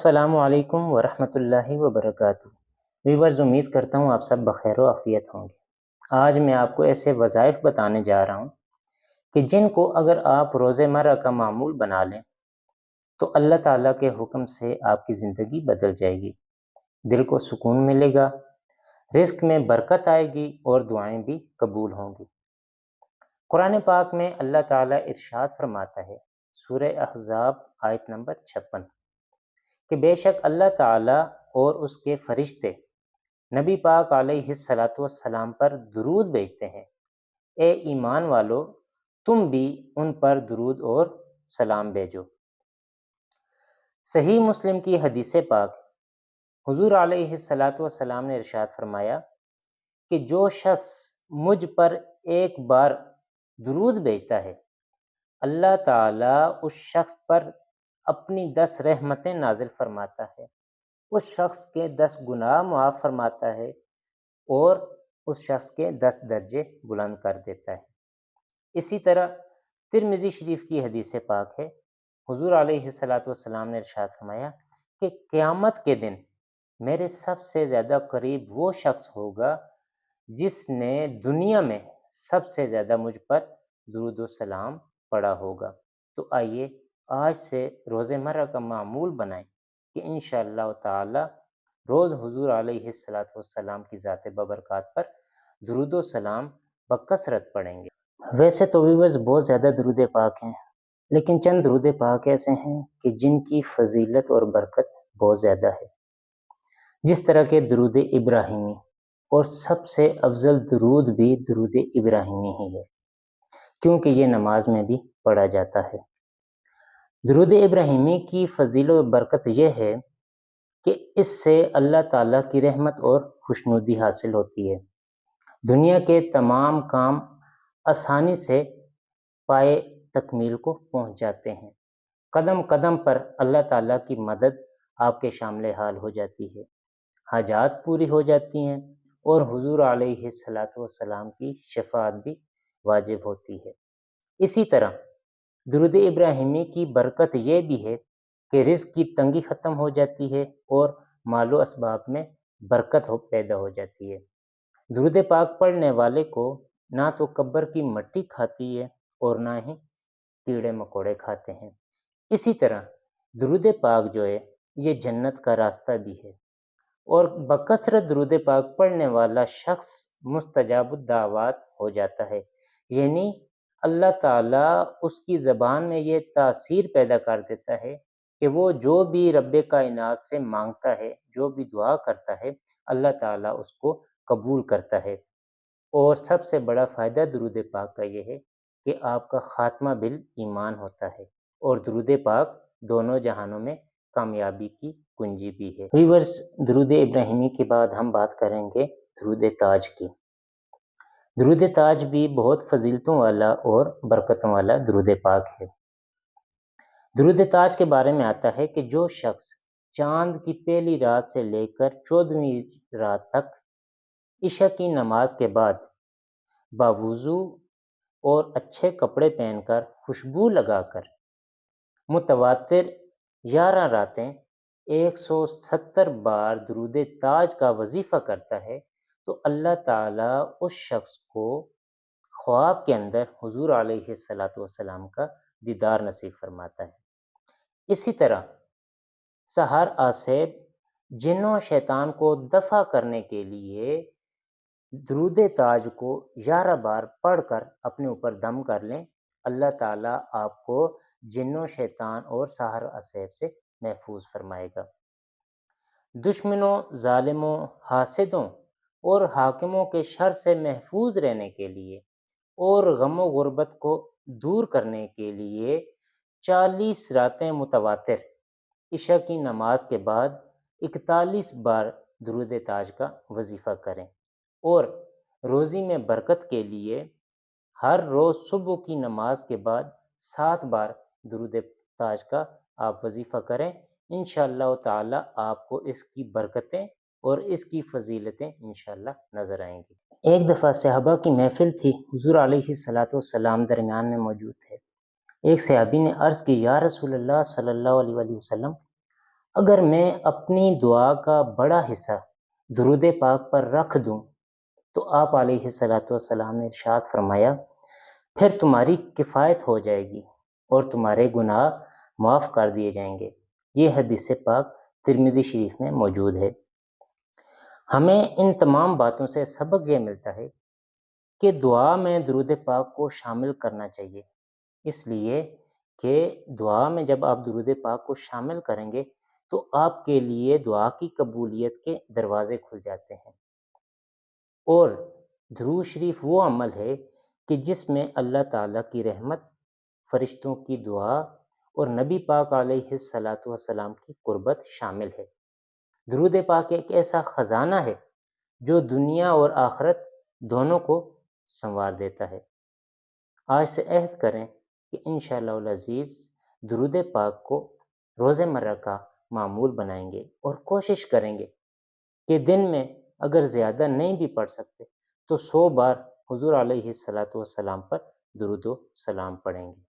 السلام علیکم ورحمۃ اللہ وبرکاتہ۔ ویورز، امید کرتا ہوں آپ سب بخیر و عافیت ہوں گے۔ آج میں آپ کو ایسے وظائف بتانے جا رہا ہوں کہ جن کو اگر آپ روز مرہ کا معمول بنا لیں تو اللہ تعالیٰ کے حکم سے آپ کی زندگی بدل جائے گی، دل کو سکون ملے گا، رزق میں برکت آئے گی اور دعائیں بھی قبول ہوں گی۔ قرآن پاک میں اللہ تعالیٰ ارشاد فرماتا ہے، سورہ احزاب آیت نمبر 56، کہ بے شک اللہ تعالیٰ اور اس کے فرشتے نبی پاک علیہ الصلاۃ والسلام پر درود بھیجتے ہیں، اے ایمان والو تم بھی ان پر درود اور سلام بھیجو۔ صحیح مسلم کی حدیث پاک، حضور علیہ الصلاۃ والسلام نے ارشاد فرمایا کہ جو شخص مجھ پر ایک بار درود بھیجتا ہے، اللہ تعالیٰ اس شخص پر اپنی 10 رحمتیں نازل فرماتا ہے، اس شخص کے 10 گناہ معاف فرماتا ہے اور اس شخص کے 10 درجے بلند کر دیتا ہے۔ اسی طرح ترمذی شریف کی حدیث پاک ہے، حضور علیہ الصلاۃ والسلام نے ارشاد فرمایا کہ قیامت کے دن میرے سب سے زیادہ قریب وہ شخص ہوگا جس نے دنیا میں سب سے زیادہ مجھ پر درود و سلام پڑھا ہوگا۔ تو آئیے آج سے روز مرہ کا معمول بنائیں کہ انشاءاللہ تعالی روز حضور علیہ الصلاۃ والسلام کی ذات ببرکات پر درود و سلام بکثرت پڑھیں گے۔ ویسے تو ویورز بہت زیادہ درود پاک ہیں، لیکن چند درود پاک ایسے ہیں کہ جن کی فضیلت اور برکت بہت زیادہ ہے، جس طرح کے درود ابراہیمی، اور سب سے افضل درود بھی درود ابراہیمی ہی ہے، کیونکہ یہ نماز میں بھی پڑھا جاتا ہے۔ درود ابراہیمی کی فضیلت و برکت یہ ہے کہ اس سے اللہ تعالیٰ کی رحمت اور خوشنودی حاصل ہوتی ہے، دنیا کے تمام کام آسانی سے پائے تکمیل کو پہنچ جاتے ہیں، قدم قدم پر اللہ تعالیٰ کی مدد آپ کے شامل حال ہو جاتی ہے، حاجات پوری ہو جاتی ہیں اور حضور علیہ الصلاۃ والسلام کی شفاعت بھی واجب ہوتی ہے۔ اسی طرح درود ابراہیمی کی برکت یہ بھی ہے کہ رزق کی تنگی ختم ہو جاتی ہے اور مال و اسباب میں برکت پیدا ہو جاتی ہے۔ درود پاک پڑھنے والے کو نہ تو قبر کی مٹی کھاتی ہے اور نہ ہی کیڑے مکوڑے کھاتے ہیں۔ اسی طرح درود پاک جو ہے یہ جنت کا راستہ بھی ہے، اور بکثرت درود پاک پڑھنے والا شخص مستجاب الدعوات ہو جاتا ہے، یعنی اللہ تعالیٰ اس کی زبان میں یہ تاثیر پیدا کر دیتا ہے کہ وہ جو بھی رب کائنات سے مانگتا ہے، جو بھی دعا کرتا ہے، اللہ تعالیٰ اس کو قبول کرتا ہے۔ اور سب سے بڑا فائدہ درود پاک کا یہ ہے کہ آپ کا خاتمہ بالایمان ہوتا ہے، اور درود پاک دونوں جہانوں میں کامیابی کی کنجی بھی ہے۔ ویورز، درود ابراہیمی کے بعد ہم بات کریں گے درود تاج کی۔ درود تاج بھی بہت فضیلتوں والا اور برکتوں والا درود پاک ہے۔ درود تاج کے بارے میں آتا ہے کہ جو شخص چاند کی پہلی رات سے لے کر 14ویں رات تک عشاء کی نماز کے بعد باوضو اور اچھے کپڑے پہن کر خوشبو لگا کر متواتر 11 راتیں 170 بار درود تاج کا وظیفہ کرتا ہے تو اللہ تعالیٰ اس شخص کو خواب کے اندر حضور علیہ الصلاۃ والسلام کا دیدار نصیب فرماتا ہے۔ اسی طرح سحر آصف جنوں شیطان کو دفع کرنے کے لیے درود تاج کو 11 بار پڑھ کر اپنے اوپر دم کر لیں، اللہ تعالیٰ آپ کو جنوں شیطان اور سحر آصف سے محفوظ فرمائے گا۔ دشمنوں، ظالموں، حاسدوں اور حاکموں کے شر سے محفوظ رہنے کے لیے اور غم و غربت کو دور کرنے کے لیے 40 راتیں متواتر عشاء کی نماز کے بعد 41 بار درود تاج کا وظیفہ کریں، اور روزی میں برکت کے لیے ہر روز صبح کی نماز کے بعد 7 بار درود تاج کا آپ وظیفہ کریں، انشاءاللہ تعالی آپ کو اس کی برکتیں اور اس کی فضیلتیں انشاءاللہ نظر آئیں گی۔ ایک دفعہ صحابہ کی محفل تھی، حضور علیہ الصلاۃ والسلام درمیان میں موجود تھے۔ ایک صحابی نے عرض کی، یا رسول اللہ صلی اللہ علیہ وسلم، اگر میں اپنی دعا کا بڑا حصہ درود پاک پر رکھ دوں تو آپ علیہ الصلاۃ والسلام نے ارشاد فرمایا پھر تمہاری کفایت ہو جائے گی اور تمہارے گناہ معاف کر دیے جائیں گے۔ یہ حدیث پاک ترمذی شریف میں موجود ہے۔ ہمیں ان تمام باتوں سے سبق یہ ملتا ہے کہ دعا میں درود پاک کو شامل کرنا چاہیے، اس لیے کہ دعا میں جب آپ درود پاک کو شامل کریں گے تو آپ کے لیے دعا کی قبولیت کے دروازے کھل جاتے ہیں۔ اور درود شریف وہ عمل ہے کہ جس میں اللہ تعالیٰ کی رحمت، فرشتوں کی دعا اور نبی پاک علیہ الصلاۃ والسلام کی قربت شامل ہے۔ درود پاک ایک ایسا خزانہ ہے جو دنیا اور آخرت دونوں کو سنوار دیتا ہے۔ آج سے عہد کریں کہ انشاءاللہ العزیز درود پاک کو روزمرہ کا معمول بنائیں گے اور کوشش کریں گے کہ دن میں اگر زیادہ نہیں بھی پڑھ سکتے تو 100 بار حضور علیہ الصلاۃ والسلام پر درود و سلام پڑھیں گے۔